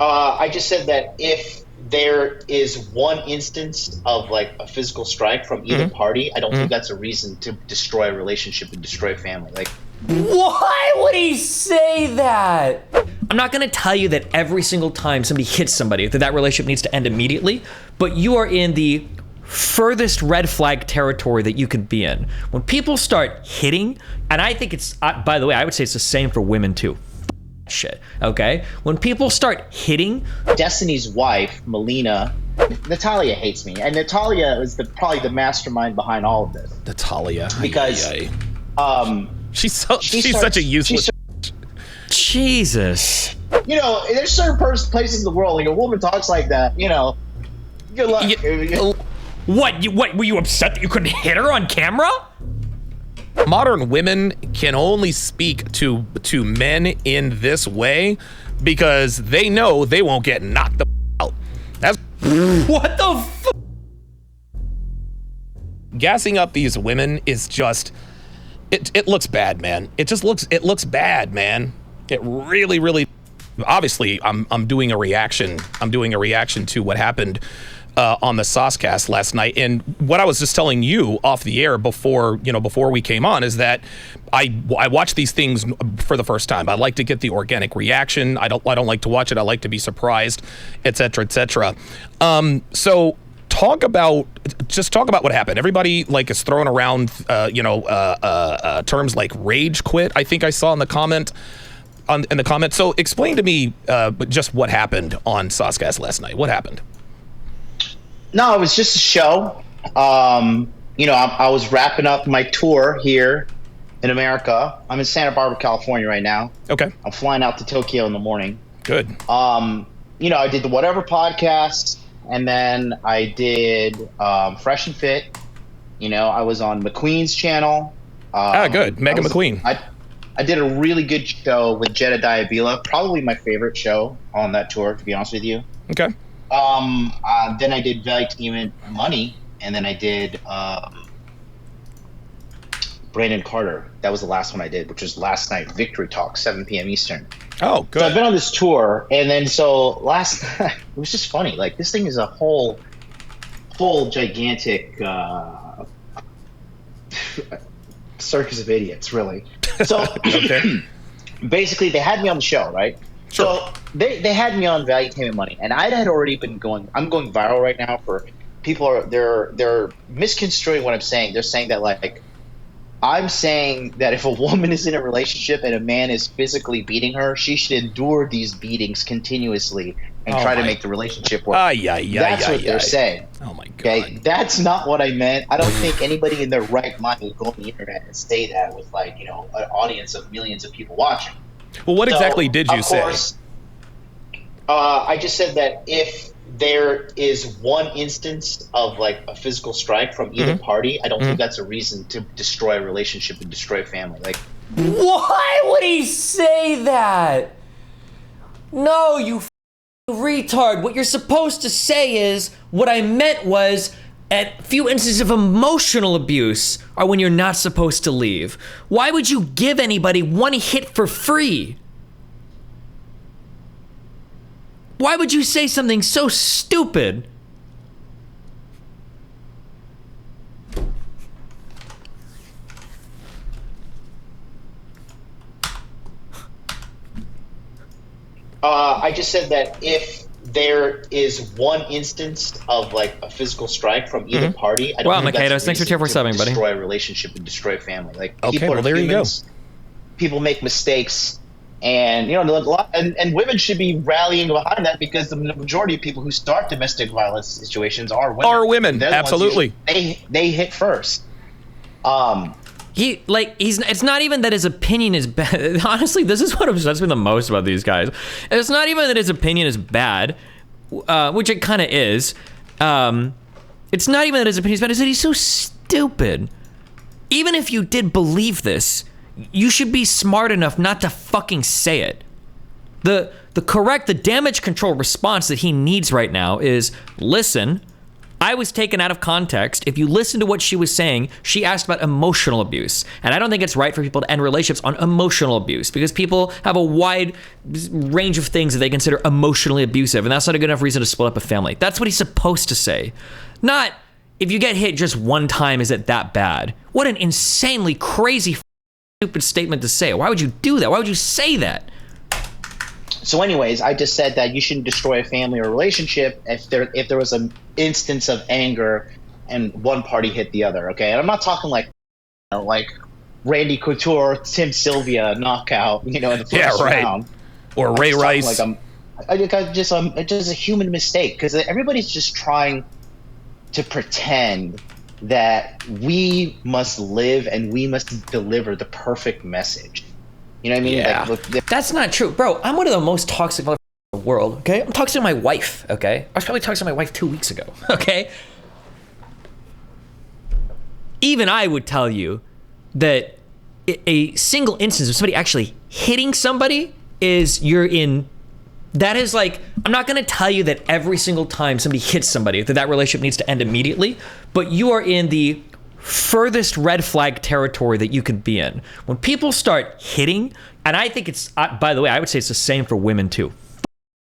I just said that if there is one instance of like a physical strike from either party, I don't think that's a reason to destroy a relationship and destroy a family. Like, why would he say that? I'm not gonna tell you that every single time somebody hits somebody that relationship needs to end immediately, but you are in the furthest red flag territory that you could be in. When people start hitting, and I think it's, by the way, I would say it's the same for women too. Shit, okay? When people start hitting. Destiny's wife, Melina, Natalia hates me, and Natalia is probably the mastermind behind all of this. Natalia, because she's such a useless. Jesus. You know, there's certain places in the world, like a woman talks like that, you know, good luck. What, were you upset that you couldn't hit her on camera? Modern women can only speak to men in this way because they know they won't get knocked the out. That's what the f. Gassing up these women is just, it looks bad, man. It looks bad, man. It really, obviously I'm doing a reaction. I'm doing a reaction to what happened on the Saucecast last night. And what I was just telling you off the air before we came on is that I watch these things for the first time. I like to get the organic reaction. I don't like to watch it. I like to be surprised, et cetera, et cetera. So talk about what happened. Everybody like is throwing around, terms like rage quit. I think I saw in the comment. In the comments. So explain to me just what happened on Saucecast last night. What happened? No, it was just a show. I was wrapping up my tour here in America. I'm in Santa Barbara, California right now. Okay. I'm flying out to Tokyo in the morning. Good. I did the Whatever podcast, and then I did Fresh and Fit. I was on McQueen's channel. Good. Megan McQueen. I did a really good show with Jedediah Bila, probably my favorite show on that tour, to be honest with you. Okay. Then I did Valuetainment Money, and then I did Brandon Carter. That was the last one I did, which was last night, Victory Talk, 7 p.m. Eastern. Oh, good. So I've been on this tour, and then so last night, it was just funny. Like, this thing is a whole gigantic circus of idiots, really. So basically, they had me on the show, right? Sure. So they had me on Valuetainment Money, and I had already been going. I'm going viral right now for people they're misconstruing what I'm saying. They're saying that like I'm saying that if a woman is in a relationship and a man is physically beating her, she should endure these beatings continuously and try to make the relationship work. That's what they're saying. Oh my god. Okay, that's not what I meant. I don't think anybody in their right mind would go on the internet and say that with an audience of millions of people watching. Well, what exactly did you say? I just said that if there is one instance of like a physical strike from either party, I don't think that's a reason to destroy a relationship and destroy a family. Like, why would he say that? No, you retard. What you're supposed to say is, what I meant was, at few instances of emotional abuse are when you're not supposed to leave. Why would you give anybody one hit for free? Why would you say something so stupid? I just said that if there is one instance of like a physical strike from either party, I don't think that's thanks for tier for subbing, buddy. Destroy a relationship and destroy a family. Like, okay, people are there humans. You go. People make mistakes, and and women should be rallying behind that, because the majority of people who start domestic violence situations are women. Absolutely. They hit first. It's not even that his opinion is bad. Honestly, this is what upsets me the most about these guys. It's not even that his opinion is bad, which it kind of is. It's not even that his opinion is bad, it's that he's so stupid. Even if you did believe this, you should be smart enough not to fucking say it. The damage control response that he needs right now is listen, I was taken out of context. If you listen to what she was saying, she asked about emotional abuse. And I don't think it's right for people to end relationships on emotional abuse because people have a wide range of things that they consider emotionally abusive. And that's not a good enough reason to split up a family. That's what he's supposed to say. Not, if you get hit just one time, is it that bad? What an insanely crazy, stupid statement to say. Why would you do that? Why would you say that? So anyways, I just said that you shouldn't destroy a family or relationship if there was an instance of anger and one party hit the other, okay? And I'm not talking like Randy Couture, Tim Sylvia knockout, in the first round. Or Ray Rice. Just a human mistake because everybody's just trying to pretend that we must live and we must deliver the perfect message. You know what I mean? Yeah. That's not true. Bro, I'm one of the most toxic motherfuckers in the world, okay? I'm toxic to my wife, okay? I was probably toxic to my wife 2 weeks ago, okay? Even I would tell you that a single instance of somebody actually hitting somebody that is like, I'm not gonna tell you that every single time somebody hits somebody that relationship needs to end immediately, but you are in the furthest red flag territory that you could be in. When people start hitting, and I think it's, by the way, I would say it's the same for women too.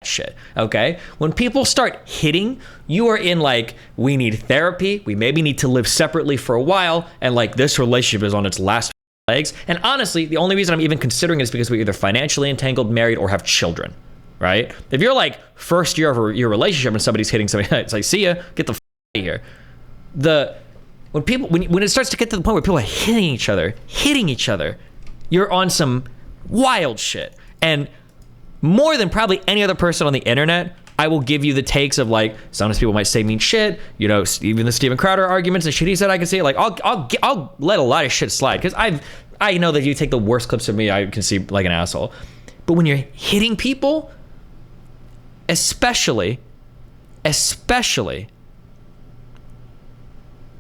Shit, okay? When people start hitting, you are in like, we need therapy, we maybe need to live separately for a while, and like this relationship is on its last legs. And honestly, the only reason I'm even considering it is because we're either financially entangled, married, or have children, right? If you're like first year of your relationship and somebody's hitting somebody, it's like, see ya, get the out of here. When it starts to get to the point where people are hitting each other, you're on some wild shit. And more than probably any other person on the internet, I will give you the takes of like, sometimes people might say mean shit, even the Steven Crowder arguments and shit he said, I can say like, I'll let a lot of shit slide because I know that if you take the worst clips of me, I can see like an asshole. But when you're hitting people, especially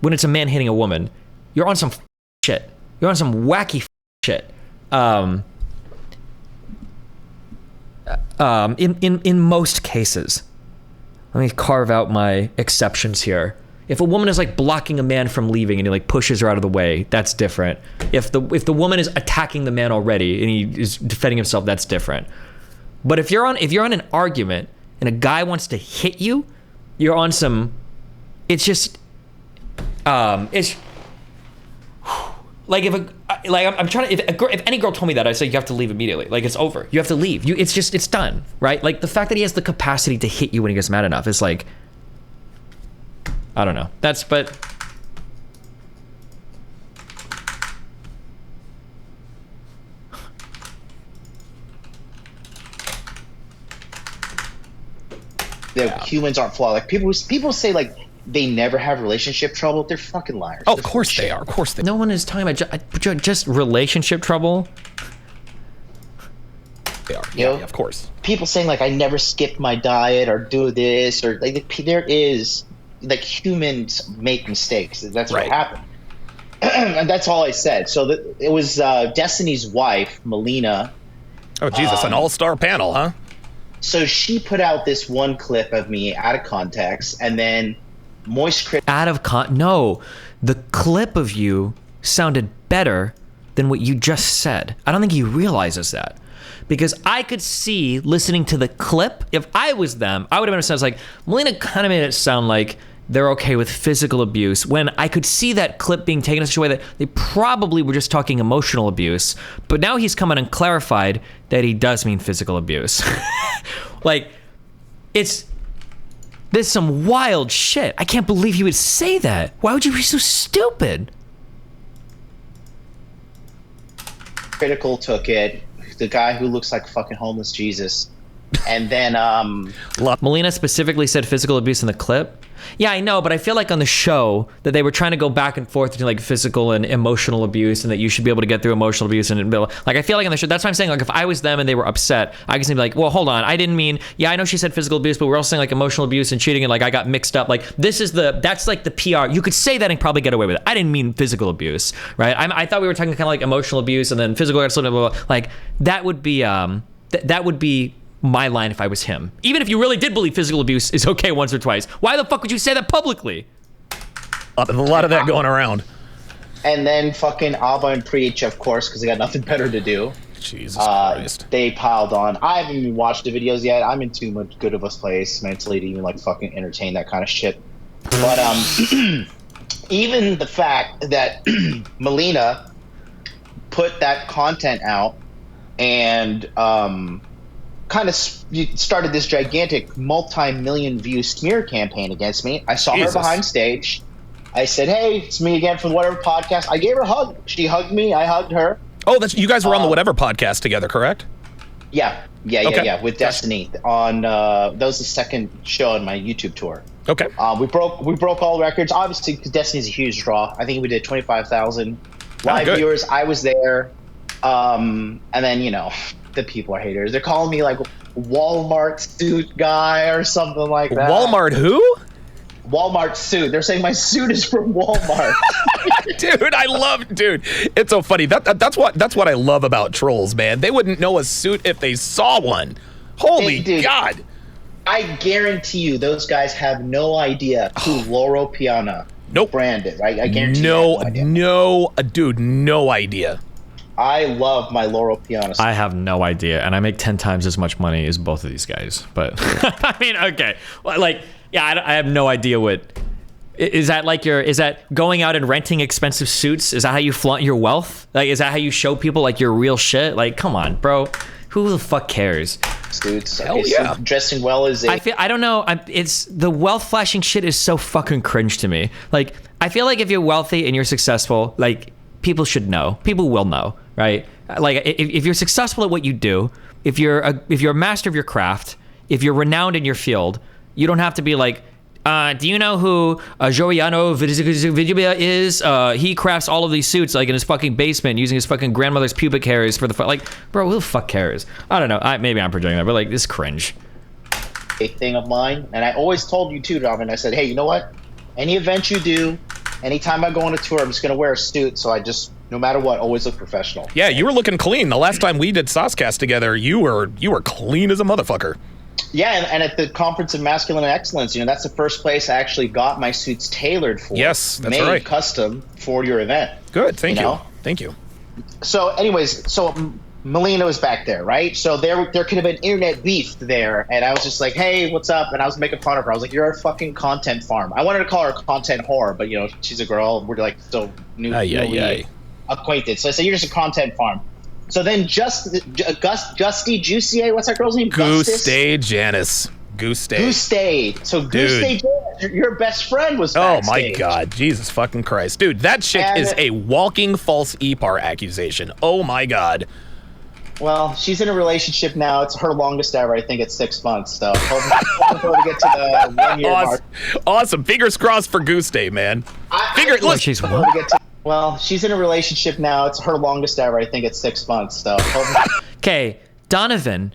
when it's a man hitting a woman, you're on some shit. You're on some wacky shit. In most cases, let me carve out my exceptions here. If a woman is like blocking a man from leaving and he like pushes her out of the way, that's different. If the woman is attacking the man already and he is defending himself, that's different. But if you're on an argument and a guy wants to hit you, you're on some. It's just. It's like if any girl told me that, I'd say you have to leave immediately. Like it's over. You have to leave. It's done, right? Like the fact that he has the capacity to hit you when he gets mad enough is like, I don't know. Humans aren't flawed. Like people say like they never have relationship trouble. They're fucking liars. Oh, of course they are. Of course they are. No one is talking about just relationship trouble. They are. Yeah, of course. People saying like I never skip my diet or do this or like there is like humans make mistakes. That's what happened. And that's all I said. So it was Destiny's wife, Melina. Oh Jesus, an all-star panel, huh? So she put out this one clip of me out of context, and then Moist Crit. No, the clip of you sounded better than what you just said. I don't think he realizes that. Because I could see listening to the clip, if I was them, I would have been sounds like, Melina kind of made it sound like they're okay with physical abuse, when I could see that clip being taken in such a way that they probably were just talking emotional abuse. But now he's come in and clarified that he does mean physical abuse. Like, there's some wild shit. I can't believe he would say that. Why would you be so stupid? Critical took it. The guy who looks like fucking homeless Jesus. And then Melina specifically said physical abuse in the clip. Yeah, I know, but I feel like on the show that they were trying to go back and forth between like physical and emotional abuse, and that you should be able to get through emotional abuse. And like, I feel like on the show, that's why I'm saying, like, if I was them and they were upset, I can be like, well, hold on, I didn't mean, yeah, I know she said physical abuse, but we're also saying like emotional abuse and cheating, and like I got mixed up. Like that's like the PR. You could say that and probably get away with it. I didn't mean physical abuse, right? I thought we were talking kind of like emotional abuse and then physical, blah, blah, blah. Like that would be my line if I was him. Even if you really did believe physical abuse is okay once or twice, why the fuck would you say that publicly? A lot of that going around. And then fucking Abba and Preach, of course, because they got nothing better to do. Jesus Christ. They piled on. I haven't even watched the videos yet. I'm in too much good of a place mentally to even like fucking entertain that kind of shit. But even the fact that Melina put that content out and kind of started this gigantic multi-million view smear campaign against me. I saw her behind stage. I said, "Hey, it's me again from whatever podcast." I gave her a hug. She hugged me. I hugged her. Oh, that's you guys were on the whatever podcast together, correct? Yeah, with Destiny on that was the second show on my YouTube tour. Okay. We broke all records. Obviously, because Destiny's a huge draw. I think we did 25,000 live viewers. I was there, and then the people are haters. They're calling me like Walmart suit guy or something like that. Walmart who? Walmart suit. They're saying my suit is from Walmart. Dude, it's so funny. That's what I love about trolls, man. They wouldn't know a suit if they saw one. Holy God. I guarantee you those guys have no idea who Loro Piana brand is. I guarantee no idea. I love my Loro Piana. I have no idea, and I make 10 times as much money as both of these guys. But I mean, okay, like, yeah, I have no idea what is that like. Is that going out and renting expensive suits? Is that how you flaunt your wealth? Like, is that how you show people like your real shit? Like, come on, bro. Who the fuck cares? Suits. Hell yeah. So dressing well is I don't know. It's the wealth flashing shit is so fucking cringe to me. Like, I feel like if you're wealthy and you're successful, like, people should know. People will know, right? Like, if you're successful at what you do, if you're a master of your craft, if you're renowned in your field, you don't have to be like, do you know who Giuliano Vigibia is? He crafts all of these suits like in his fucking basement using his fucking grandmother's pubic hairs for the like, bro, who the fuck cares? I don't know. Maybe I'm projecting that, but like, this is cringe. A thing of mine, and I always told you too, Donovan. I said, hey, you know what? Any event you do, anytime I go on a tour, I'm just gonna wear a suit. So I just, no matter what, always look professional. Yeah, you were looking clean. The last time we did Saucecast together, you were clean as a motherfucker. Yeah, and at the Conference of Masculine Excellence, that's the first place I actually got my suits tailored for. Yes, that's made right. Custom for your event. Good, thank you. Thank you. So anyways, Melina was back there, right? So there could have been internet beef there, and I was just like, hey, what's up? And I was making fun of her. I was like, you're a fucking content farm. I wanted to call her a content whore, but she's a girl. We're like still newly acquainted. So I said, you're just a content farm. So then Justy Juicy, what's that girl's name? Guste Janice. Guste. So Guste Janice, your best friend was backstage. Oh my God, Jesus fucking Christ. Dude, that chick is a walking false EPAR accusation. Oh my God. Well, she's in a relationship now. It's her longest ever. I think it's 6 months. So hoping for her to get to the 1 year mark. Awesome. Fingers crossed for Guste, man. Look, she's what? Well, she's in a relationship now. It's her longest ever. I think it's 6 months. So. Okay, Donovan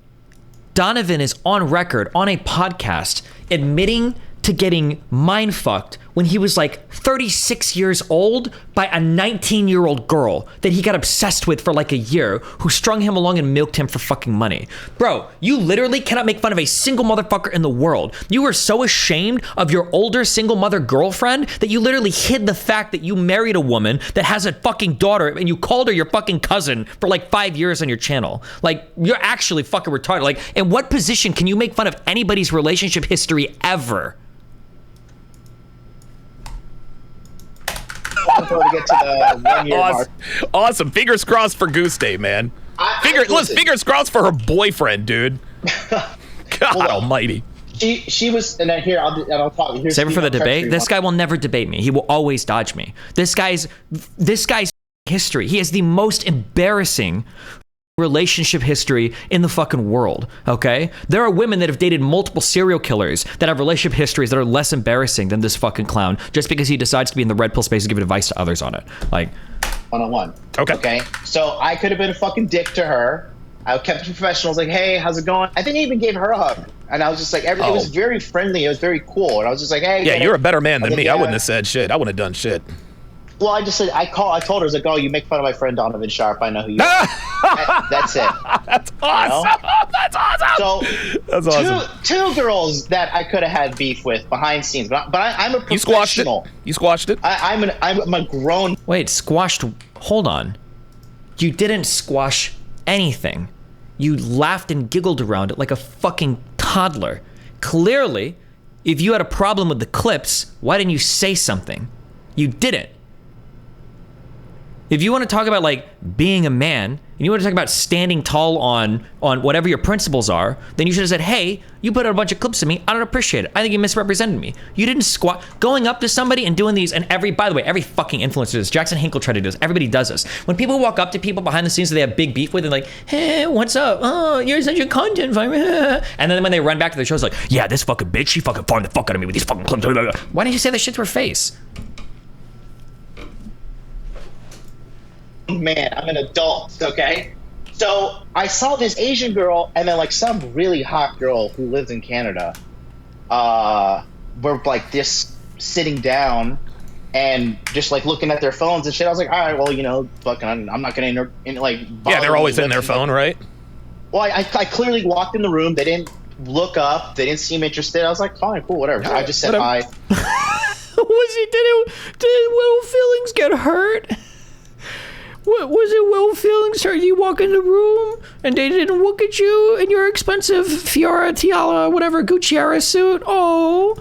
is on record on a podcast admitting to getting mind fucked when he was like 36 years old by a 19-year-old girl that he got obsessed with for like a year, who strung him along and milked him for fucking money. Bro, you literally cannot make fun of a single motherfucker in the world. You were so ashamed of your older single mother girlfriend that you literally hid the fact that you married a woman that has a fucking daughter, and you called her your fucking cousin for like 5 years on your channel. Like, you're actually fucking retarded. Like, in what position can you make fun of anybody's relationship history ever? To get to the 1 year mark. Awesome. Fingers crossed for Guste, man. Fingers crossed for her boyfriend, dude. God almighty. She was, and then here I'll talk. Save it for the debate. This guy will never debate me. He will always dodge me. This guy's history. He has the most embarrassing relationship history in the fucking world. Okay, there are women that have dated multiple serial killers that have relationship histories that are less embarrassing than this fucking clown, just because he decides to be in the red pill space and give advice to others on it. Like, 101. Okay. So I could have been a fucking dick to her. I kept it professional. I was like, hey, how's it going? I think I even gave her a hug, and I was just like, it was very friendly. It was very cool, and I was just like, hey. Yeah, you're a better man than me. I wouldn't have said shit. I wouldn't have done shit. Well, I just said I told her, I was like, "Oh, you make fun of my friend Donovan Sharp. I know who you are." That's it. That's awesome. You know? That's awesome. So that's awesome. Two girls that I could have had beef with behind scenes, but I'm a professional. You squashed it. I'm a grown. Wait, squashed. Hold on. You didn't squash anything. You laughed and giggled around it like a fucking toddler. Clearly, if you had a problem with the clips, why didn't you say something? You didn't. If you want to talk about like being a man, and you want to talk about standing tall on whatever your principles are, then you should have said, "Hey, you put out a bunch of clips of me. I don't appreciate it. I think you misrepresented me." You didn't going up to somebody and doing these, and by the way, every fucking influencer does. Jackson Hinkle tried to do this. Everybody does this. When people walk up to people behind the scenes that they have big beef with, and like, "Hey, what's up? Oh, you're such a content farmer." And then when they run back to the show, it's like, "Yeah, this fucking bitch, she fucking farmed the fuck out of me with these fucking clips." Why didn't you say that shit to her face? Man, I'm an adult, okay? So I saw this Asian girl and then like some really hot girl who lives in Canada. Were like just sitting down and just like looking at their phones and shit. I was like, all right, well, you know, fucking, I'm not gonna like. Yeah, they're always in their phone, right? Well, I clearly walked in the room. They didn't look up. They didn't seem interested. I was like, fine, cool, whatever. I just said hi. Did Will feelings get hurt? What was it? Will feelings hurt? You walk in the room and they didn't look at you in your expensive Fiora, Tiala, whatever Gucciara suit. Oh,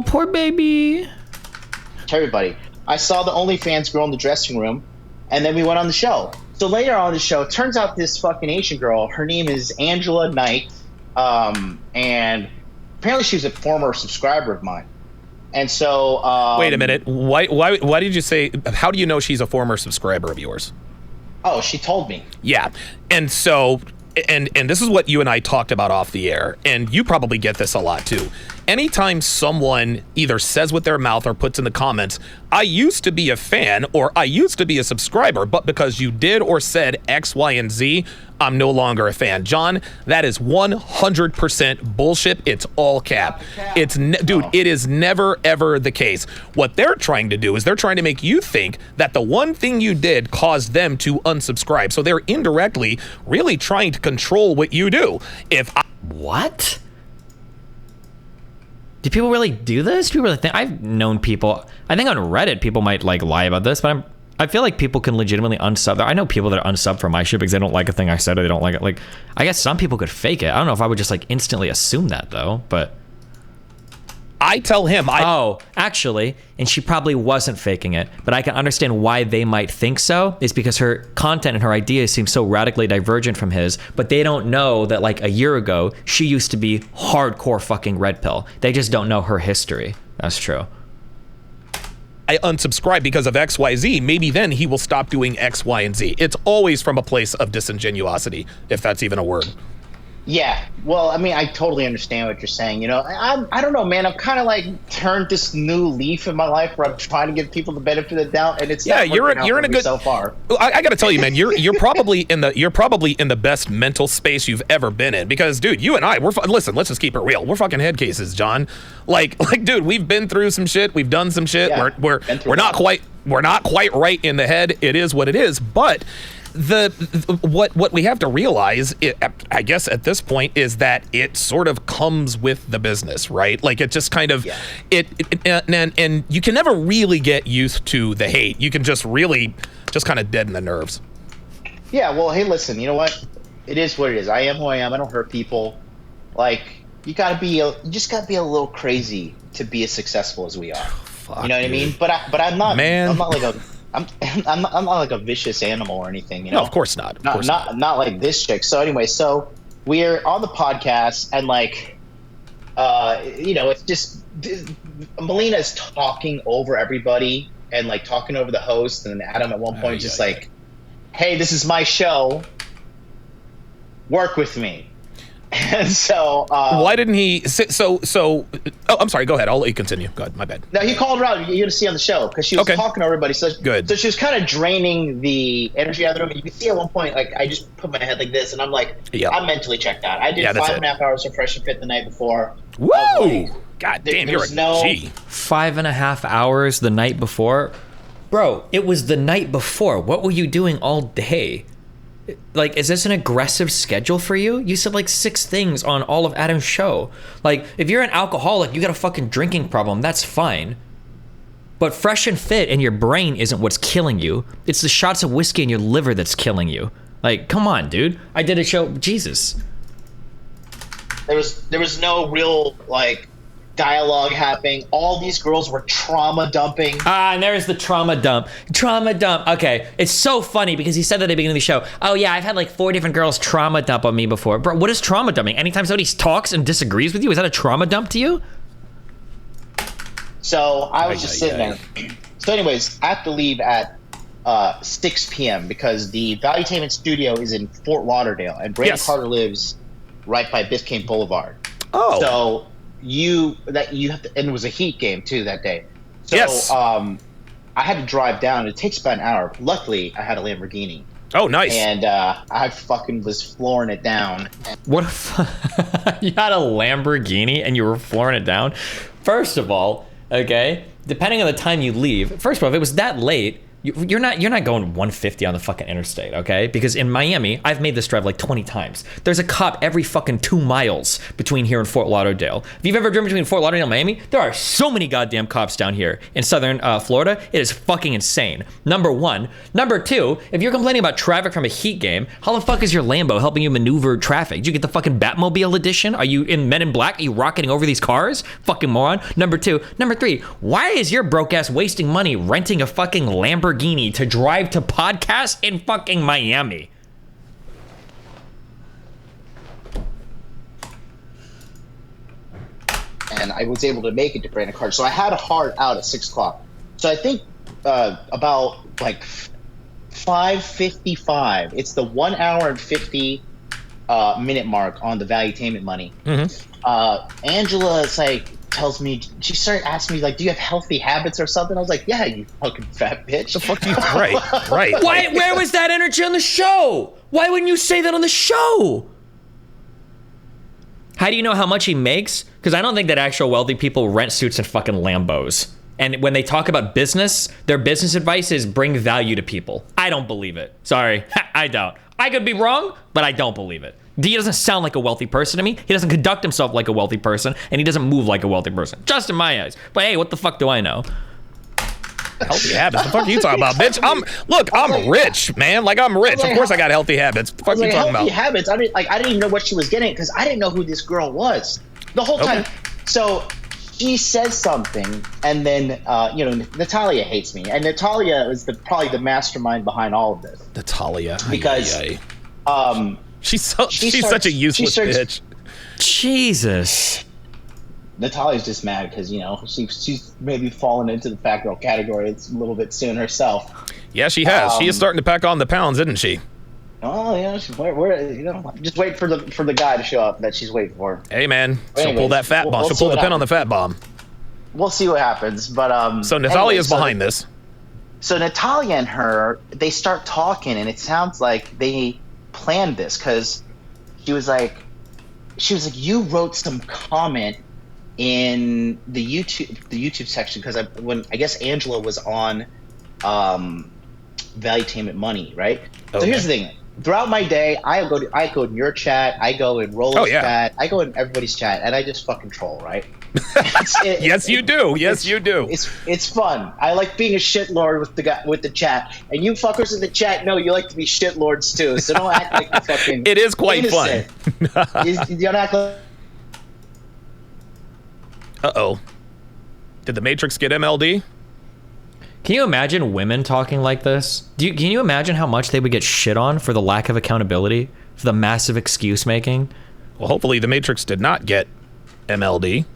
poor baby. Everybody, I saw the OnlyFans girl in the dressing room, and then we went on the show. So later on the show, it turns out this fucking Asian girl, her name is Angela Knight, and apparently she was a former subscriber of mine. And so, wait a minute. Why did you say? How do you know she's a former subscriber of yours? Oh, she told me. Yeah, and so, and this is what you and I talked about off the air, and you probably get this a lot too. Anytime someone either says with their mouth or puts in the comments, "I used to be a fan" or "I used to be a subscriber, but because you did or said X, Y, and Z, I'm no longer a fan." John, that is 100% bullshit. It's all cap. Dude, it is never, ever the case. What they're trying to do is they're trying to make you think that the one thing you did caused them to unsubscribe. So they're indirectly really trying to control what you do. What? Do people really do this? Do people really think? I've known people. I think on Reddit people might like lie about this, but I feel like people can legitimately unsub. I know people that are unsub from my shit because they don't like a thing I said or they don't like it. Like, I guess some people could fake it. I don't know if I would just like instantly assume that though, but I tell him, actually, and she probably wasn't faking it, but I can understand why they might think so, is because her content and her ideas seem so radically divergent from his, but they don't know that like a year ago, she used to be hardcore fucking Redpill. They just don't know her history. That's true. I unsubscribe because of X, Y, Z. Maybe then he will stop doing X, Y, and Z. It's always from a place of disingenuosity, if that's even a word. Yeah, well, I mean, I totally understand what you're saying. You know, I don't know, man. I've kind of like turned this new leaf in my life where I'm trying to give people the benefit of the doubt, and it's not you're in a good so far. I got to tell you, man, you're probably in the best mental space you've ever been in because, dude, you and I, listen, let's just keep it real. We're fucking head cases, John. Like, dude, we've been through some shit. We've done some shit. Yeah, we're not quite right in the head. It is what it is, but. What we have to realize, I guess at this point, is that it sort of comes with the business, right? Like it just kind of and you can never really get used to the hate. You can just kind of deaden the nerves. Yeah, well, hey, listen, you know what? It is what it is. I am who I am. I don't hurt people. Like you just gotta be a little crazy to be as successful as we are. Fuck, you know what dude. I mean? But I'm not. Man. I'm not like a. I'm not like a vicious animal or anything, you know. No, of course not. Not like this chick. So anyway, so we're on the podcast and like, you know, it's just Melina is talking over everybody and like talking over the host, and Adam at one point like, "Hey, this is my show. Work with me." And so why didn't he oh, I'm sorry, go ahead, I'll let you continue. Go ahead, my bad. No, he called her out. You're gonna see on the show because she was talking to everybody. So good. So she was kind of draining the energy out of the room. And you can see at one point, like I just put my head like this, and I'm like, I'm mentally checked out. I did 5.5 hours of Fresh and Fit the night before. Whoa! God damn, you're a G. 5.5 hours the night before. Bro, it was the night before. What were you doing all day? Like, is this an aggressive schedule for you? You said like 6 things on all of Adam's show. Like, if you're an alcoholic, you got a fucking drinking problem, that's fine. But fresh and fit and your brain isn't what's killing you. It's the shots of whiskey in your liver that's killing you. Like, come on, dude. I did a show, Jesus. There was no real, like, dialogue happening. All these girls were trauma dumping. And there's the trauma dump. Trauma dump. Okay, it's so funny because he said that at the beginning of the show. Oh yeah, I've had like 4 different girls trauma dump on me before. Bro, what is trauma dumping? Anytime somebody talks and disagrees with you, is that a trauma dump to you? So I was just sitting there. So anyways, I have to leave at 6 p.m. because the Valuetainment studio is in Fort Lauderdale, and Brandon Carter lives right by Biscayne Boulevard. Oh. So you have to, and it was a Heat game too that day. So Yes. I had to drive down. It takes about an hour. Luckily, I had a Lamborghini. Oh, nice. And I fucking was flooring it down. What if you had a Lamborghini and you were flooring it down? First of all, okay, depending on the time you leave. First of all, if it was that late, you're not going 150 on the fucking interstate, okay? Because in Miami, I've made this drive like 20 times. There's a cop every fucking 2 miles between here and Fort Lauderdale. If you've ever driven between Fort Lauderdale and Miami, there are so many goddamn cops down here in southern Florida. It is fucking insane. Number 1. Number 2, if you're complaining about traffic from a Heat game, how the fuck is your Lambo helping you maneuver traffic? Did you get the fucking Batmobile edition? Are you in Men in Black? Are you rocketing over these cars? Fucking moron. Number 2. Number 3, why is your broke ass wasting money renting a fucking Lamborghini to drive to podcast in fucking Miami? And I was able to make it to Brandon Carter. So I had a hard out at 6 o'clock. So I think about like 5:55. It's the 1 hour and 50 minute mark on the Valuetainment money. Angela is like, tells me, she started asking me like, do you have healthy habits or something? I was like, yeah, you fucking fat bitch. The fuck do you? Right. Why? Where was that energy on the show? Why wouldn't you say that on the show? How do you know how much he makes? Because I don't think that actual wealthy people rent suits and fucking Lambos. And when they talk about business, their business advice is bring value to people. I don't believe it. Sorry, I don't. I could be wrong, but I don't believe it. He doesn't sound like a wealthy person to me. He doesn't conduct himself like a wealthy person, and he doesn't move like a wealthy person. Just in my eyes. But hey, what the fuck do I know? Healthy habits? The fuck are you talking about, bitch? I'm rich, man. Like, I'm rich. Of course I got healthy habits. The fuck are you talking about? Healthy habits? I didn't even know what she was getting because I didn't know who this girl was the whole time. So she says something, and then Natalia hates me, and Natalia is probably the mastermind behind all of this. Natalia, because she's such a useless bitch. Jesus. Natalia's just mad because she's maybe fallen into the fat girl category. It's a little bit soon herself. Yeah, she has. She is starting to pack on the pounds, isn't she? Oh yeah, just wait for the guy to show up that she's waiting for. Hey man, she'll pull that fat bomb. She'll pull the pin on the fat bomb. We'll see what happens. But so Natalia's behind this. So Natalia and her, they start talking, and it sounds like they planned this because she was like, you wrote some comment in the YouTube section because I guess Angela was on Valuetainment Money, right? Okay. So here's the thing. Throughout my day, I go in your chat, I go in Rollo's chat, I go in everybody's chat, and I just fucking troll, right? Yes, you do. Yes, you do. It's fun. I like being a shitlord with the chat, and you fuckers in the chat know you like to be shitlords too. So don't act like you're fucking. It is quite innocent. fun. You don't act like. Uh-oh. Did the Matrix get MLD? Can you imagine women talking like this? Can you imagine how much they would get shit on for the lack of accountability, for the massive excuse making? Well, hopefully the Matrix did not get MLD.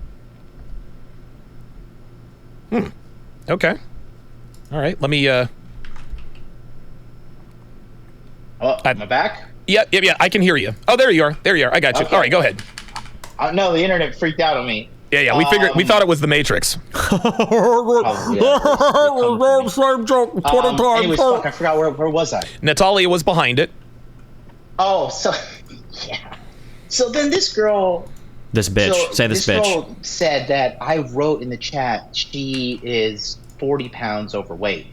Okay. All right, let me, am I back? Yeah, I can hear you. Oh, there you are. I got you. Okay. All right, go ahead. No, the internet freaked out on me. Yeah, we thought it was the Matrix. Anyways, fuck, I forgot where was I? Natalia was behind it. Oh, so yeah. So then this girl. This bitch. Say this bitch. Girl said that I wrote in the chat she is 40 pounds overweight.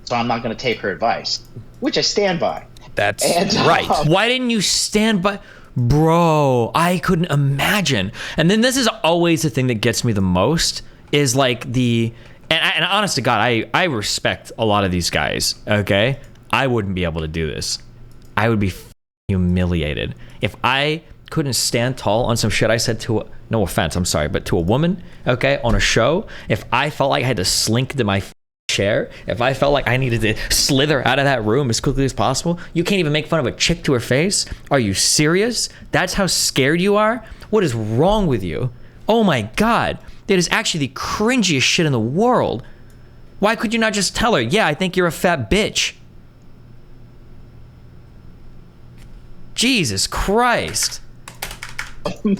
so I'm not going to take her advice, which I stand by. That's right. Why didn't you stand by? Bro, I couldn't imagine. And then this is always the thing that gets me the most is like and honest to God, I respect a lot of these guys, okay? I wouldn't be able to do this. I would be humiliated. If I couldn't stand tall on some shit I said to no offense, I'm sorry, but to a woman, okay, on a show, if I felt like I had to slink into my chair, if I felt like I needed to slither out of that room as quickly as possible, you can't even make fun of a chick to her face? Are you serious? That's how scared you are? What is wrong with you? Oh my God, that is actually the cringiest shit in the world. Why could you not just tell her, yeah, I think you're a fat bitch? Jesus Christ.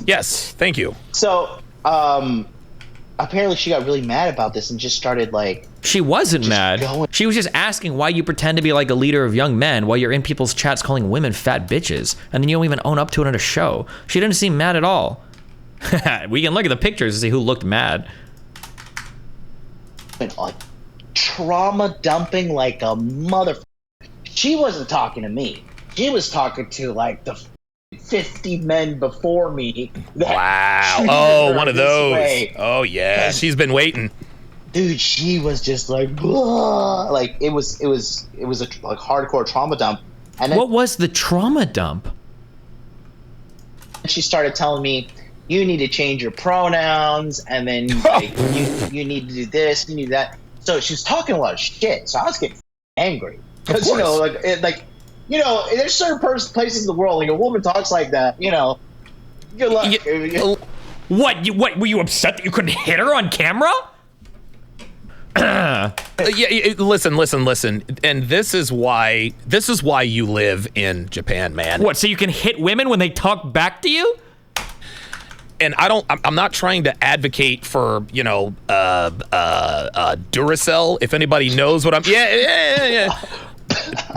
Yes, thank you. So, apparently she got really mad about this and just started like... She wasn't mad. She was just asking why you pretend to be like a leader of young men while you're in people's chats calling women fat bitches, and then you don't even own up to it on a show. She didn't seem mad at all. We can look at the pictures to see who looked mad. Like, trauma dumping like a mother... She wasn't talking to me. She was talking to like the 50 men before me. Wow. Oh, one of those. Way. Oh yeah. She's been waiting. Dude, she was just like, blah. Like it was a like hardcore trauma dump. And then, what was the trauma dump? She started telling me, you need to change your pronouns, and then like, you need to do this, you need that. So she's talking a lot of shit. So I was getting angry because you know, there's certain places in the world like a woman talks like that. You know, good luck. What? Were you upset that you couldn't hit her on camera? Listen. And this is why you live in Japan, man. What? So you can hit women when they talk back to you? And I'm not trying to advocate for, Duracell. If anybody knows what I'm, yeah.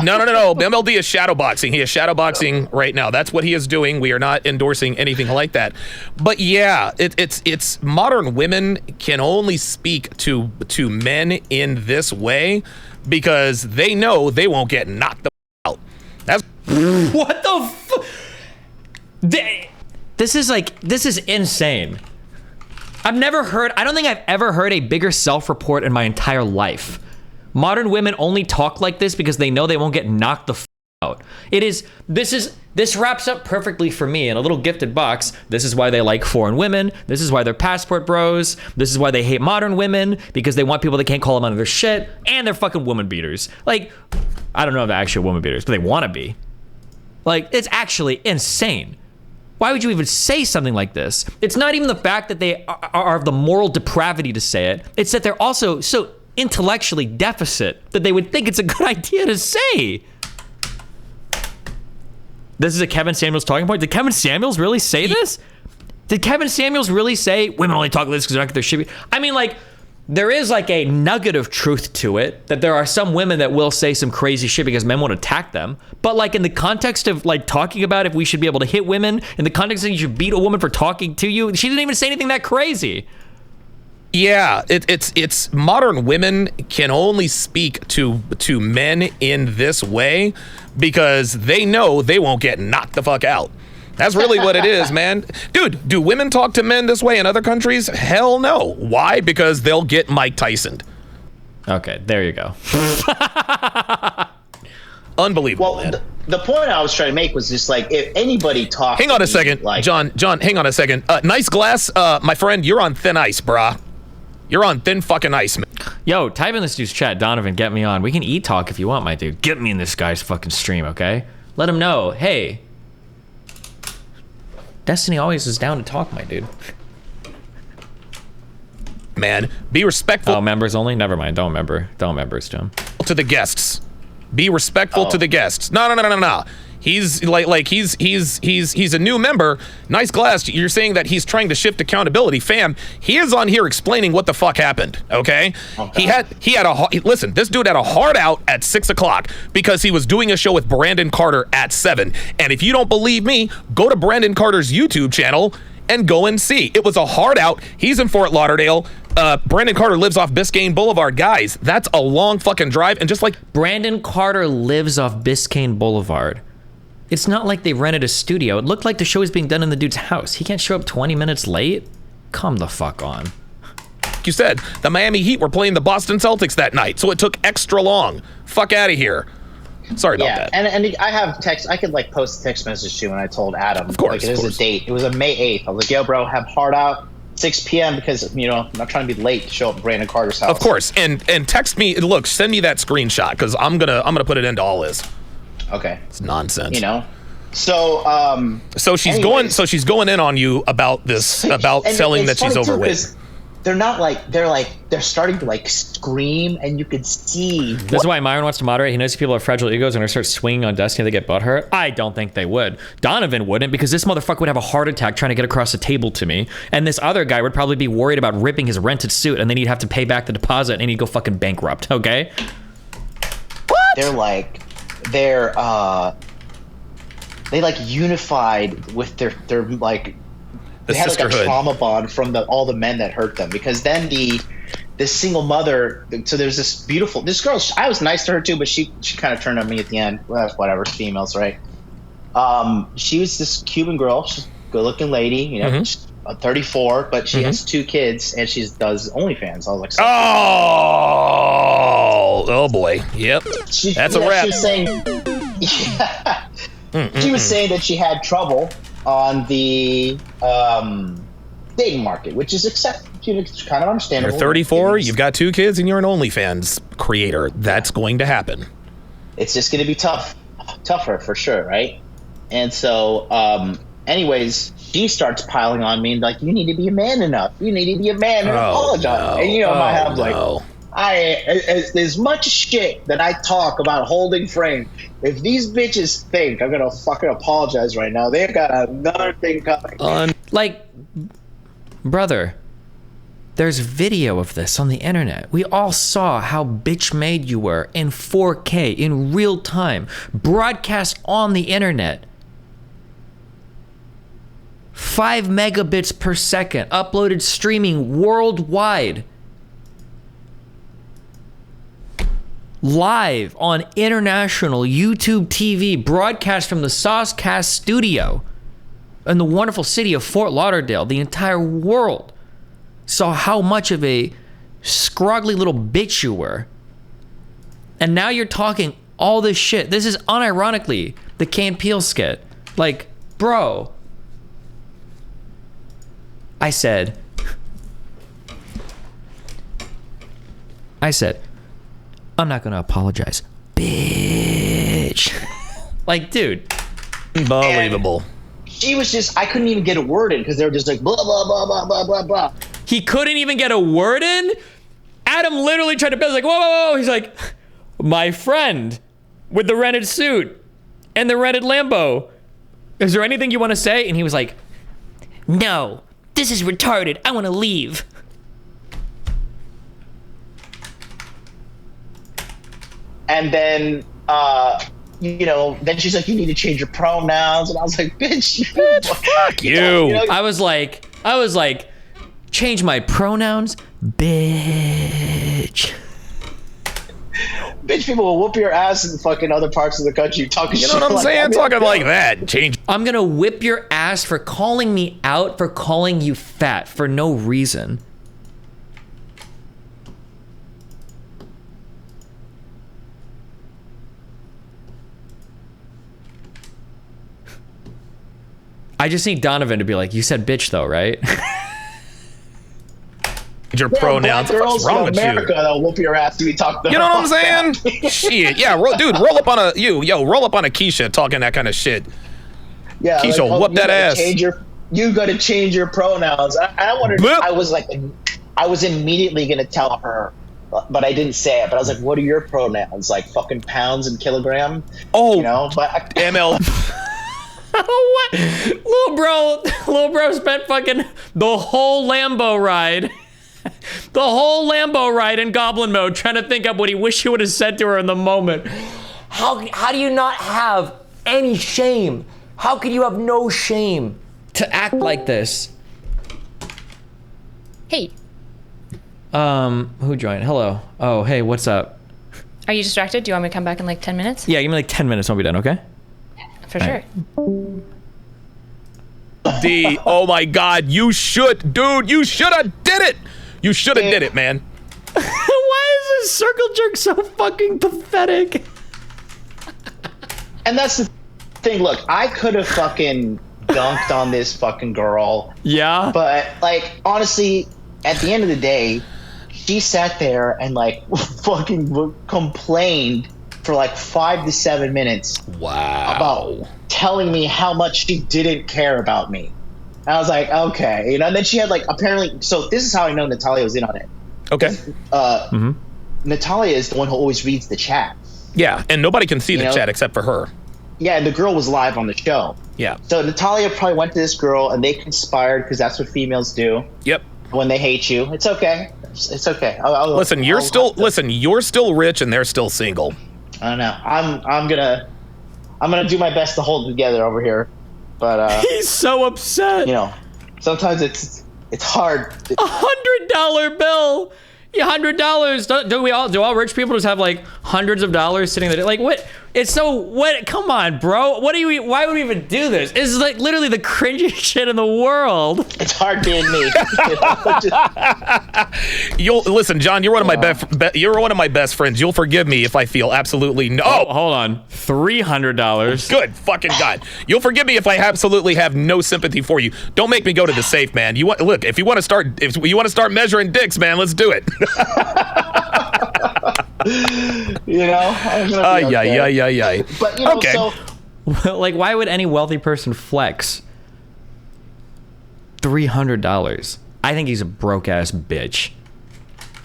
No. MLD is shadowboxing. He is shadowboxing right now. That's what he is doing. We are not endorsing anything like that. But yeah, it's modern women can only speak to men in this way because they know they won't get knocked the out. That's what the This is insane. I don't think I've ever heard a bigger self-report in my entire life. Modern women only talk like this because they know they won't get knocked the out. This wraps up perfectly for me in a little gifted box. This is why they like foreign women. This is why they're passport bros. This is why they hate modern women, because they want people that can't call them out of their shit, and they're fucking woman beaters. Like, I don't know if they're actual woman beaters, but they want to be. Like, it's actually insane. Why would you even say something like this? It's not even the fact that they are of the moral depravity to say it. It's that they're also so intellectually deficit that they would think it's a good idea to say. This is a Kevin Samuels talking point. Did Kevin Samuels really say this? Did Kevin Samuels really say women only talk like this because they're not their shit? I mean, like, there is like a nugget of truth to it that there are some women that will say some crazy shit because men won't attack them. But like in the context of like talking about if we should be able to hit women, in the context of you should beat a woman for talking to you, she didn't even say anything that crazy. Yeah, it's modern women can only speak to men in this way because they know they won't get knocked the fuck out. That's really what it is, man. Dude, do women talk to men this way in other countries? Hell no. Why? Because they'll get Mike Tyson'd. Okay, there you go. Unbelievable, well, man. The point I was trying to make was just like, if anybody talks... Hang on a second, like, John, hang on a second. Nice glass, my friend, you're on thin ice, brah. You're on thin fucking ice, man. Yo, type in this dude's chat, Donovan, get me on. We can e-talk if you want, my dude. Get me in this guy's fucking stream, okay? Let him know, hey, Destiny always is down to talk, my dude. Man, be respectful. Oh, members only? Never mind, don't members to him. To the guests. Be respectful to the guests. No. He's he's a new member. Nice glass. You're saying that he's trying to shift accountability, fam. He is on here explaining what the fuck happened. Okay. Listen. This dude had a hard out at 6 o'clock because he was doing a show with Brandon Carter at 7. And if you don't believe me, go to Brandon Carter's YouTube channel and go and see. It was a hard out. He's in Fort Lauderdale. Brandon Carter lives off Biscayne Boulevard. Guys, that's a long fucking drive. And just like Brandon Carter lives off Biscayne Boulevard. It's not like they rented a studio. It looked like the show was being done in the dude's house. He can't show up 20 minutes late? Come the fuck on. you said, the Miami Heat were playing the Boston Celtics that night, so it took extra long. Fuck out of here. Sorry about that. And I have text. I could like post a text message to you when I told Adam. Of course, like it was a date. It was a May 8th. I was like, yo, bro, have hard out 6 p.m. because I'm not trying to be late to show up at Brandon Carter's house. Of course, and text me. Look, send me that screenshot because I'm gonna put it into all this. Okay. It's nonsense. So so she's going in on you about this about selling that she's overweight. They're not like they're starting to like scream, and you could see. This is why Myron wants to moderate. He knows people have fragile egos and they start swinging on Destiny. They get butthurt. I don't think they would. Donovan wouldn't, because this motherfucker would have a heart attack trying to get across the table to me, and this other guy would probably be worried about ripping his rented suit, and then he'd have to pay back the deposit, and he'd go fucking bankrupt. Okay. What? They like unified with their like. They had like a trauma bond from all the men that hurt them, because then this single mother. So there's this girl. I was nice to her too, but she kind of turned on me at the end. Well, whatever, females, right? She was this Cuban girl. She's a good-looking lady, she's 34, but she has 2 kids, and she does OnlyFans. I was like, oh boy, yep, that's a wrap. She was saying, she was saying that she had trouble on the dating market, which is accepted. It's kind of understandable. You're 34, you've got 2 kids, and you're an OnlyFans creator. That's going to happen. It's just going to be tougher for sure, right? And so, anyways, she starts piling on me and like, you need to be a man enough. You need to be a man and apologize. And I have as much shit that I talk about holding frame. If these bitches think I'm gonna fucking apologize right now, they've got another thing coming. Brother, there's video of this on the internet. We all saw how bitch made you were in 4K in real time, broadcast on the internet. 5 megabits per second, uploaded streaming worldwide. Live on international YouTube TV, broadcast from the Saucecast studio in the wonderful city of Fort Lauderdale. The entire world saw how much of a scroggly little bitch you were. And now you're talking all this shit. This is unironically the Key and Peele skit. Like, bro. I said, I'm not gonna apologize, bitch. Like, dude. Unbelievable. And she was just, I couldn't even get a word in because they were just like, blah, blah, blah, blah, blah, blah, blah. He couldn't even get a word in? Adam literally tried to be like, whoa, whoa, whoa. He's like, my friend with the rented suit and the rented Lambo. Is there anything you want to say? And he was like, no, this is retarded. I want to leave. And then, then she's like, you need to change your pronouns. And I was like, bitch, fuck you. I was like, change my pronouns, bitch. Bitch, people will whoop your ass in fucking other parts of the country talking shit. You know what I'm saying? Talking like that. Change. I'm gonna whip your ass for calling me out for calling you fat for no reason. I just need Donovan to be like, you said bitch though, right? Your pronouns. What's wrong with America, you? They'll whoop your ass to be talking. You know what I'm saying? Shit, yeah, roll up on a Keisha talking that kind of shit. Yeah, Keisha, like, whoop that ass. You got to change your pronouns. I wondered. I was immediately gonna tell her, but I didn't say it. But I was like, what are your pronouns? Like fucking pounds and kilogram? Oh, but ML. What? Little bro spent fucking the whole Lambo ride. The whole Lambo ride in goblin mode trying to think up what he wished he would have said to her in the moment. How do you not have any shame? How could you have no shame to act like this? Hey, Who joined? Hello. Oh, hey, what's up? Are you distracted? Do you want me to come back in like 10 minutes? Yeah, give me like 10 minutes. I'll be done. Okay. For sure. D, oh my God, you should have did it. You should have did it, man. Why is this circle jerk so fucking pathetic? And that's the thing. Look, I could have fucking dunked on this fucking girl. Yeah. But like, honestly, at the end of the day, she sat there and like fucking complained for like 5 to 7 minutes. Wow. About telling me how much she didn't care about me. And I was like, okay, and then she had like apparently. So this is how I know Natalia was in on it. Okay. Natalia is the one who always reads the chat. Yeah, and nobody can see the chat except for her. Yeah, and the girl was live on the show. Yeah. So Natalia probably went to this girl, and they conspired because that's what females do. Yep. When they hate you, it's okay. It's okay. Listen, you're still rich, and they're still single. I don't know. I'm gonna do my best to hold it together over here, but He's so upset. you know, sometimes it's hard. $100 bill. Yeah, $100. Do all rich people just have like hundreds of dollars sitting there? Like what? It's so what? Come on, bro. Why would we even do this? It's like literally the cringiest shit in the world. It's hard being me. You'll listen, John. You're one of my you're one of my best friends. You'll forgive me if I feel absolutely no. Oh, hold on. $300. Good fucking God. You'll forgive me if I absolutely have no sympathy for you. Don't make me go to the safe, man. Look, if you want to start measuring dicks, man, let's do it. You know, I'm gonna be okay. But you know, Okay. so Like, why would any wealthy person flex $300? I think he's a broke ass bitch.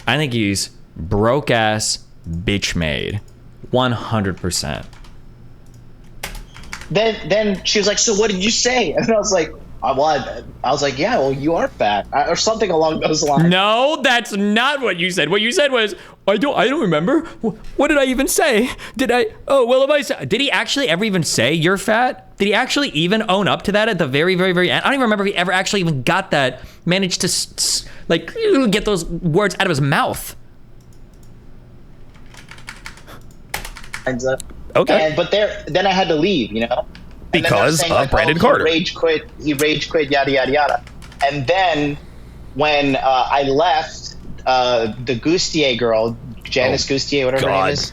I think he's broke ass bitch made. 100%. then she was like, so what did you say? And I was like, I was like, yeah, well, you are fat, or something along those lines. No, that's not what you said. What you said was, I don't remember. What did I even say? Did he actually ever even say you're fat? Did he actually even own up to that at the very, very, very end? I don't even remember if he ever actually even got that, managed to like get those words out of his mouth. Okay. But then I had to leave, you know? Because of Brandon Carter. He rage quit, yada, yada, yada. And then when I left, the Goustier girl, Janice Goustier, whatever her name is,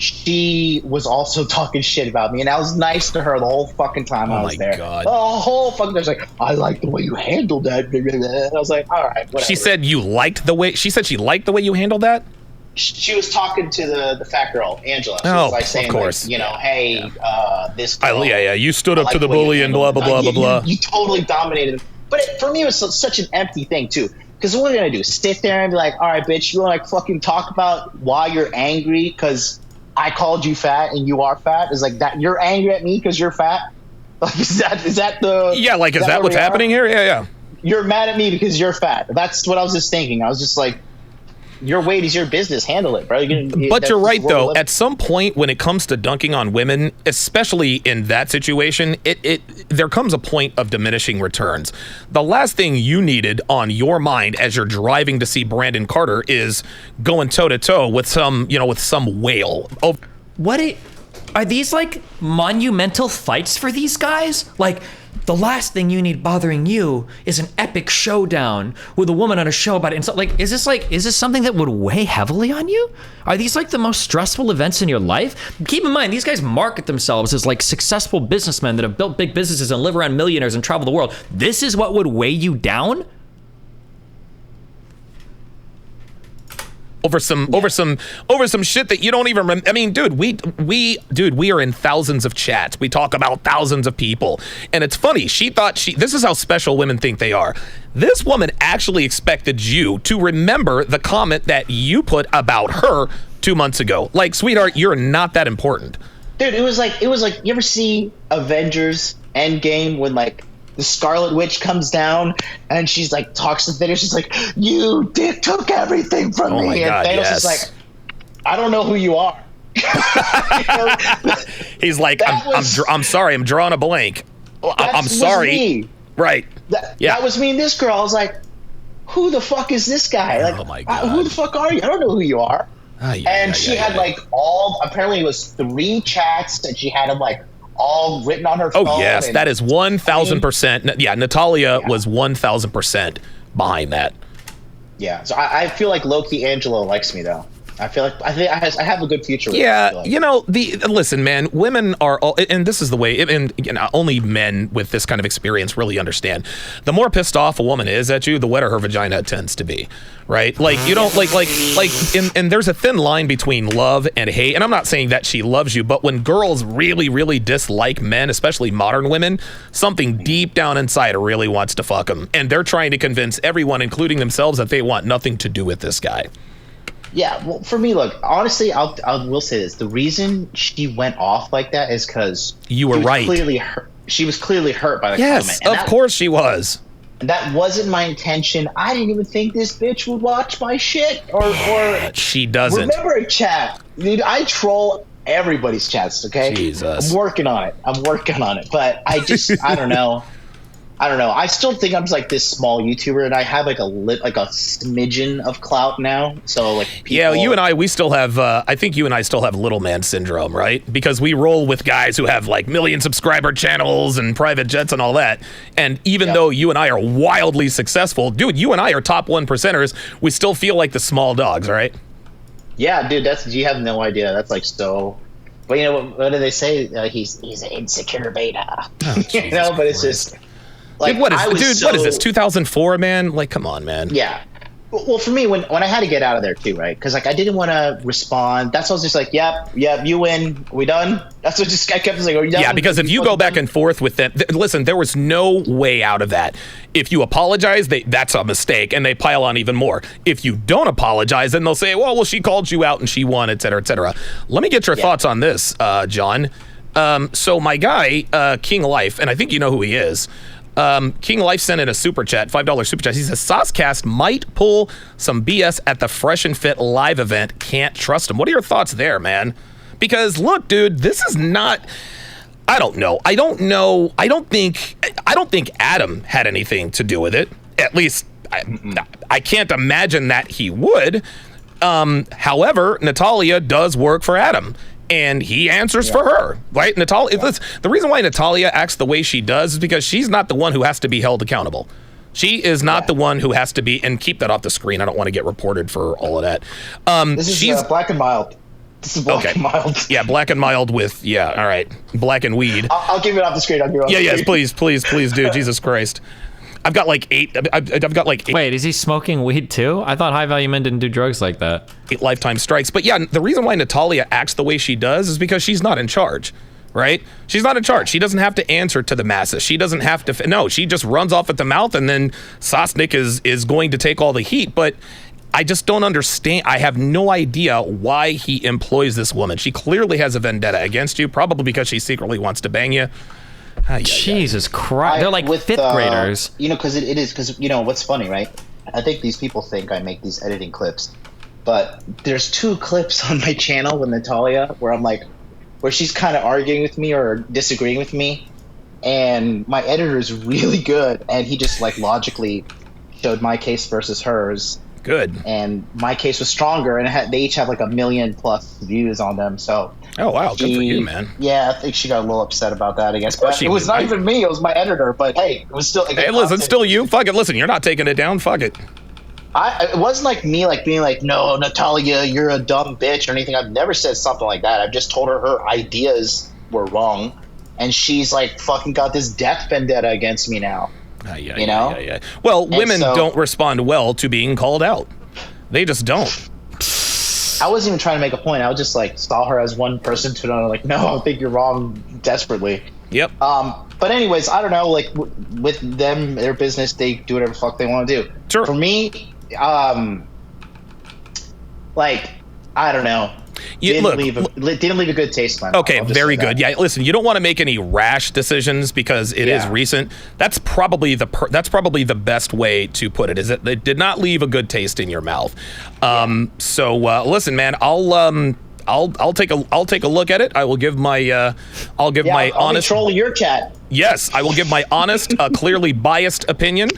she was also talking shit about me. And I was nice to her the whole fucking time I was there. Oh, my God. The whole fucking time. I was like, I like the way you handled that. And I was like, all right, whatever. She said she liked the way you handled that? She was talking to the fat girl, Angela. She Oh, was like saying, of course. like, you know, hey, this girl. You stood up I to like the way you bully and blah, handled blah, it. blah, blah, blah. You totally dominated him. But for me, it was such an empty thing, too. Because what are you going to do? Sit there and be like, all right, bitch, you want to like fucking talk about why you're angry because I called you fat and you are fat? Is like that you're angry at me because you're fat? Like, is that the... Yeah, like, is that what's happening here? Yeah. You're mad at me because you're fat. That's what I was just thinking. I was just like, your weight is your business. Handle it, bro. But you're right, though. At some point, when it comes to dunking on women, especially in that situation, there comes a point of diminishing returns. The last thing you needed on your mind as you're driving to see Brandon Carter is going toe to toe with some whale. Oh, Are these like monumental fights for these guys? Like, the last thing you need bothering you is an epic showdown with a woman on a show about it. And so, like, is this something that would weigh heavily on you? Are these like the most stressful events in your life? Keep in mind, these guys market themselves as like successful businessmen that have built big businesses and live around millionaires and travel the world. This is what would weigh you down? over some shit that you don't even remember. I mean, dude, we are in thousands of chats. We talk about thousands of people. And it's funny, this is how special women think they are. This woman actually expected you to remember the comment that you put about her 2 months ago. Like, sweetheart, you're not that important. Dude, it was like, you ever see Avengers Endgame when like the Scarlet Witch comes down and she's like talks to Thanos, she's like, you took everything from me. My God, and Thanos is like, I don't know who you are. He's like, I'm sorry, I'm drawing a blank. I'm sorry. Me. Right. That was me and this girl. I was like, who the fuck is this guy? Like, Oh my God. who the fuck are you? I don't know who you are. And she had like apparently it was 3 chats that she had them like all written on her phone. Oh yes, that is 1,000%. Yeah, Natalia was 1,000% behind that. Yeah, so I feel like low-key Angelo likes me though. I think I have a good future with Yeah, her, you know, listen, man, women are all, and this is the way, and you know, only men with this kind of experience really understand. The more pissed off a woman is at you, the wetter her vagina tends to be, right? Like, you don't, and there's a thin line between love and hate, and I'm not saying that she loves you, but when girls really, really dislike men, especially modern women, something deep down inside really wants to fuck them, and they're trying to convince everyone, including themselves, that they want nothing to do with this guy. Yeah, well, for me, look, honestly, I will say this: the reason she went off like that is because you were right. She was clearly hurt by the comment. Yes, of course she was. And that wasn't my intention. I didn't even think this bitch would watch my shit, or she doesn't. Remember a chat, dude? I troll everybody's chats. Okay, Jesus, I'm working on it. But I don't know. I still think I'm just like this small YouTuber, and I have like a smidgen of clout now. So like, yeah, you and I still have. I think you and I still have little man syndrome, right? Because we roll with guys who have like million subscriber channels and private jets and all that. And even though you and I are wildly successful, dude, you and I are top 1%ers. We still feel like the small dogs, right? Yeah, dude, you have no idea. That's like so. But you know what do they say? He's an insecure beta. Oh, you know, but it's just. Like, dude, what is this? 2004, man? Like, come on, man. Yeah. Well, for me, when I had to get out of there too, right? Because like I didn't want to respond. That's why I was just like, yep, you win. Are we done? That's what I kept saying. Are we done? Yeah, because if you go back and forth with them, listen, there was no way out of that. If you apologize, that's a mistake, and they pile on even more. If you don't apologize, then they'll say, well, she called you out and she won, et cetera, et cetera. Let me get your thoughts on this, John. So my guy, King Life, and I think you know who he is. King Life sent in a super chat, $5 super chat. He says, Saucecast might pull some BS at the Fresh and Fit live event. Can't trust him. What are your thoughts there, man? Because look, dude, this is not, I don't know. I don't think Adam had anything to do with it. At least I can't imagine that he would. However, Natalia does work for Adam. And he answers for her, right? Natalia. The reason why Natalia acts the way she does is because she's not the one who has to be held accountable. She is not the one who has to be, and keep that off the screen. I don't want to get reported for all of that. This is Black and Mild. This is Black and Mild. Yeah, Black and Mild with, all right, Black and Weed. I'll give it off the screen. Yes, please do. Jesus Christ. I've got like 8. I've got like 8. Wait, is he smoking weed too? I thought high value men didn't do drugs like that. 8 lifetime strikes. But yeah, the reason why Natalia acts the way she does is because she's not in charge, right? She's not in charge. She doesn't have to answer to the masses. She doesn't have to. No, she just runs off at the mouth, and then Sosnick is going to take all the heat. But I just don't understand. I have no idea why he employs this woman. She clearly has a vendetta against you, probably because she secretly wants to bang you. Jesus Christ. They're like 5th graders. You know, because it is, because, you know, what's funny, right? I think these people think I make these editing clips, but there's 2 clips on my channel with Natalia where I'm like, where she's kind of arguing with me or disagreeing with me, and my editor is really good, and he just like logically showed my case versus hers. Good. And my case was stronger, and they each have like 1 million+ views on them. So. Oh wow, good for you, man. Yeah, I think she got a little upset about that, I guess. But it was not even me; it was my editor. But hey, it was still. Hey, listen, still you. Fuck it. Listen, you're not taking it down. Fuck it. It wasn't like me, like being like, "No, Natalia, you're a dumb bitch" or anything. I've never said something like that. I've just told her ideas were wrong, and she's like fucking got this death vendetta against me now. Yeah. Well, women don't respond well to being called out. They just don't. I wasn't even trying to make a point. I was just like saw her as one person to know, like, no, I think you're wrong desperately. Yep. But anyways, I don't know. Like with them, their business, they do whatever the fuck they want to do. Sure. For me, like I don't know. Didn't leave a good taste in my mouth. Okay, very good. Yeah, listen, you don't want to make any rash decisions because it is recent. That's probably the best way to put it. Is that it did not leave a good taste in your mouth. So listen, man, I'll take a look at it. I will give my honest. Control your chat. Yes, I will give my honest, clearly biased opinion.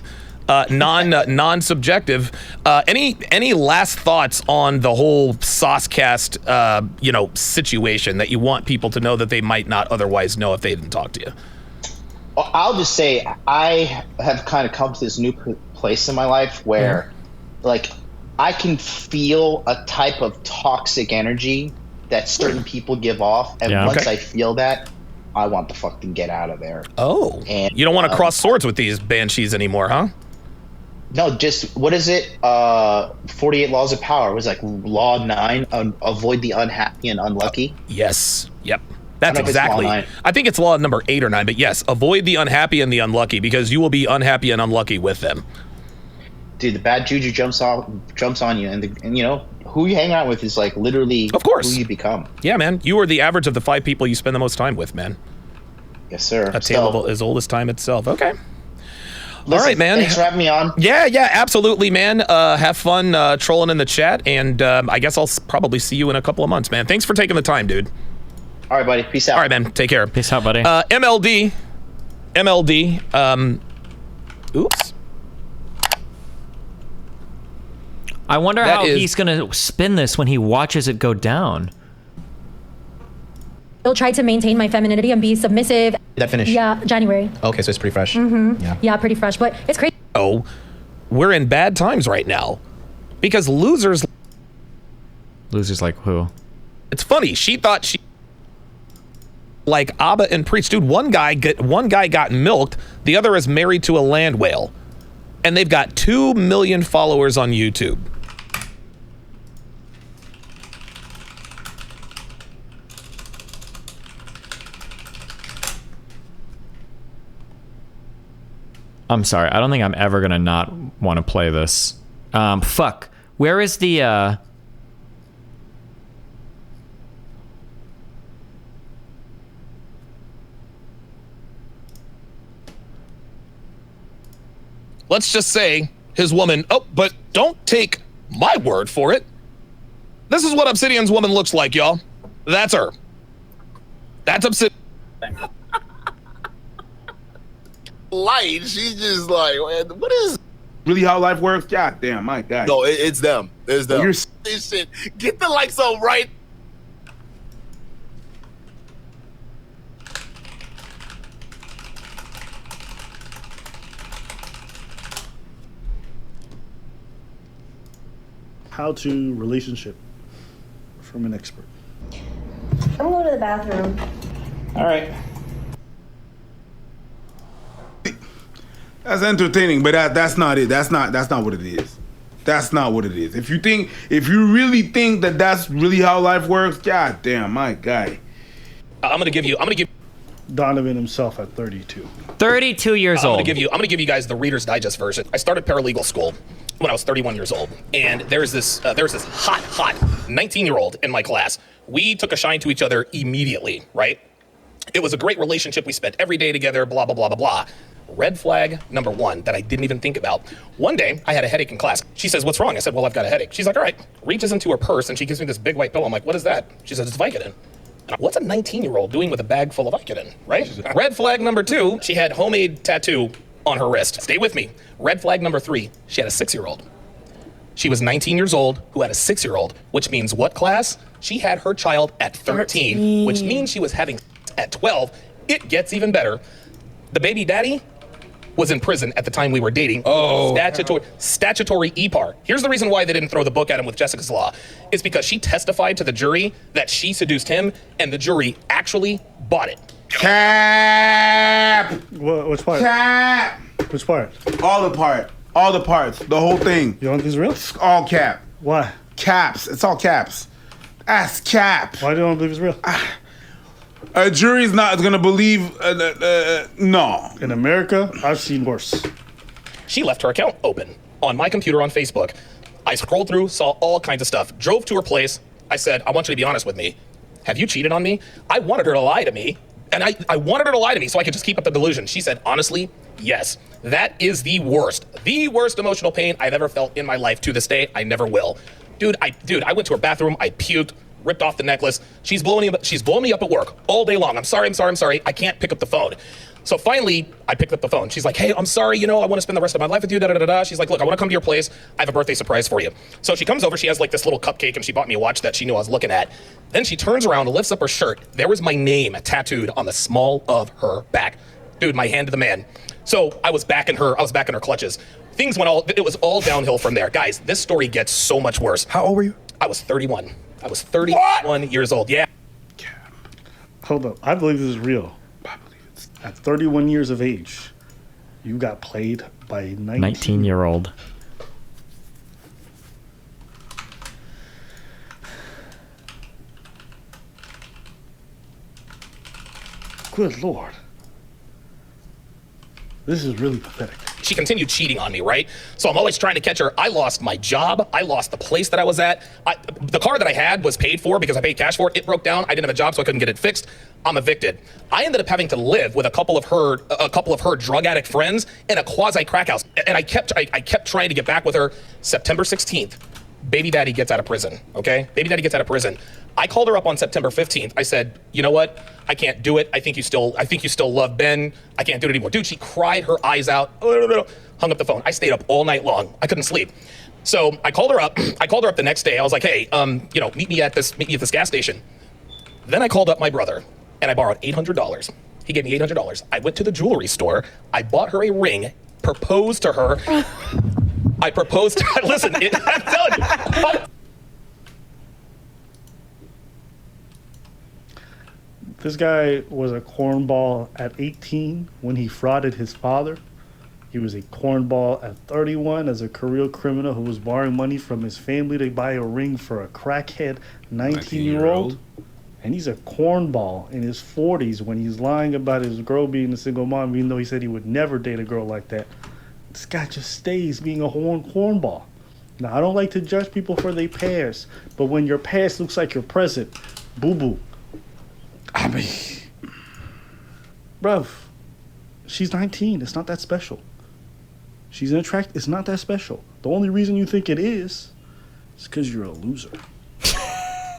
non-subjective. Any last thoughts on the whole Saucecast, situation that you want people to know that they might not otherwise know if they didn't talk to you? I'll just say I have kind of come to this new place in my life where, like, I can feel a type of toxic energy that certain people give off, and once I feel that, I want to fucking get out of there. Oh, and you don't want to cross swords with these banshees anymore, huh? No, just what is it? 48 laws of power. It was like law 9: avoid the unhappy and unlucky. Yes. Yep. That's exactly. I think it's law number 8 or 9, but yes, avoid the unhappy and the unlucky because you will be unhappy and unlucky with them. Dude, the bad juju jumps on you, and who you hang out with is like literally, of course, who you become. Yeah, man, you are the average of the 5 people you spend the most time with, man. Yes, sir. A tale as old as time itself. Okay. Listen, all right, man. Thanks for having me on. Yeah, absolutely, man. Have fun trolling in the chat, and I guess I'll probably see you in a couple of months, man. Thanks for taking the time, dude. All right, buddy. Peace out. All right, man. Take care. Peace out, buddy. MLD. Oops. I wonder how he's gonna spin this when he watches it go down. I'll try to maintain my femininity and be submissive. That finished? Yeah, January. Okay, so it's pretty fresh. Yeah, pretty fresh, but it's crazy. Oh, we're in bad times right now because losers like who? It's funny. She thought she like Abba and Preach. Dude, one guy got milked. The other is married to a land whale, and they've got 2 million followers on YouTube. I'm sorry. I don't think I'm ever gonna not want to play this. Fuck. Where is the Let's just say his woman, but don't take my word for it. This is what Obsidian's woman looks like, y'all. That's her. That's Obsidian. Light, she's just like, what is really how life works? God damn, my God. No, it's them. It's them. You're... This shit. Get the likes up right. How to relationship from an expert. I'm going to the bathroom. All right. That's entertaining, but that's not it. That's not what it is. That's not what it is. If you really think that that's really how life works, god damn, my guy. I'm gonna give Donovan himself at 32. 32 years old. I'm gonna give you guys the Reader's Digest version. I started paralegal school when I was 31 years old, and there's this hot 19-year-old in my class. We took a shine to each other immediately, right? It was a great relationship. We spent every day together, blah, blah, blah, blah, blah. Red flag number 1 that I didn't even think about. One day, I had a headache in class. She says, what's wrong? I said, well, I've got a headache. She's like, all right. Reaches into her purse, and she gives me this big white pill. I'm like, what is that? She says, it's Vicodin. What's a 19-year-old doing with a bag full of Vicodin, right? Red flag number 2, she had homemade tattoo on her wrist. Stay with me. Red flag number 3, she had a 6-year-old. She was 19 years old who had a 6-year-old, which means what, class? She had her child at 13, which means she was having at 12. It gets even better. The baby daddy was in prison at the time we were dating. Oh. Statutory EPAR. Here's the reason why they didn't throw the book at him with Jessica's Law. It's because she testified to the jury that she seduced him, and the jury actually bought it. Cap! Which part? Cap! Which part? All the parts. The whole thing. You don't think it's real? It's all cap. Why? Caps. It's all caps. That's cap. Why do you don't believe it's real? A jury's not going to believe, no. In America, I've seen worse. She left her account open on my computer on Facebook. I scrolled through, saw all kinds of stuff, drove to her place. I said, I want you to be honest with me. Have you cheated on me? I wanted her to lie to me. And I wanted her to lie to me so I could just keep up the delusion. She said, honestly, yes. That is the worst emotional pain I've ever felt in my life. To this day, I never will. Dude, I went to her bathroom, I puked, ripped off the necklace. She's blowing me up at work all day long. I'm sorry. I can't pick up the phone. So finally, I picked up the phone. She's like, hey, I'm sorry, I want to spend the rest of my life with you, da-da-da-da. She's like, look, I want to come to your place. I have a birthday surprise for you. So she comes over, she has like this little cupcake, and she bought me a watch that she knew I was looking at. Then she turns around and lifts up her shirt. There was my name tattooed on the small of her back. Dude, my hand to the man. So I was back in her clutches. It was all downhill from there. Guys, this story gets so much worse. How old were you? I was 31. I was 31 years old. Yeah. Hold up. I believe this is real. I believe it's At 31 years of age, you got played by a 19-year-old. Good Lord. This is really pathetic. She continued cheating on me, right? So I'm always trying to catch her. I lost my job. I lost the place that I was at. The car that I had was paid for because I paid cash for it. It broke down. I didn't have a job, so I couldn't get it fixed. I'm evicted. I ended up having to live with a couple of her drug addict friends in a quasi crack house. And I kept trying to get back with her. September 16th, baby daddy gets out of prison, okay? Baby daddy gets out of prison. I called her up on September 15th. I said, you know what? I can't do it. I think you still love Ben. I can't do it anymore. Dude, she cried her eyes out, hung up the phone. I stayed up all night long. I couldn't sleep. So I called her up. I called her up the next day. I was like, hey, meet me at this gas station. Then I called up my brother and I borrowed $800. He gave me $800. I went to the jewelry store. I bought her a ring, proposed to her. I proposed to her. Listen, I'm telling you. This guy was a cornball at 18 when he frauded his father. He was a cornball at 31 as a career criminal who was borrowing money from his family to buy a ring for a crackhead 19-year-old. And he's a cornball in his 40s when he's lying about his girl being a single mom, even though he said he would never date a girl like that. This guy just stays being a cornball. Now, I don't like to judge people for their past, but when your past looks like your present, boo-boo. I mean, bruv, she's 19. It's not that special. She's an attract. It's not that special. The only reason you think it is because you're a loser.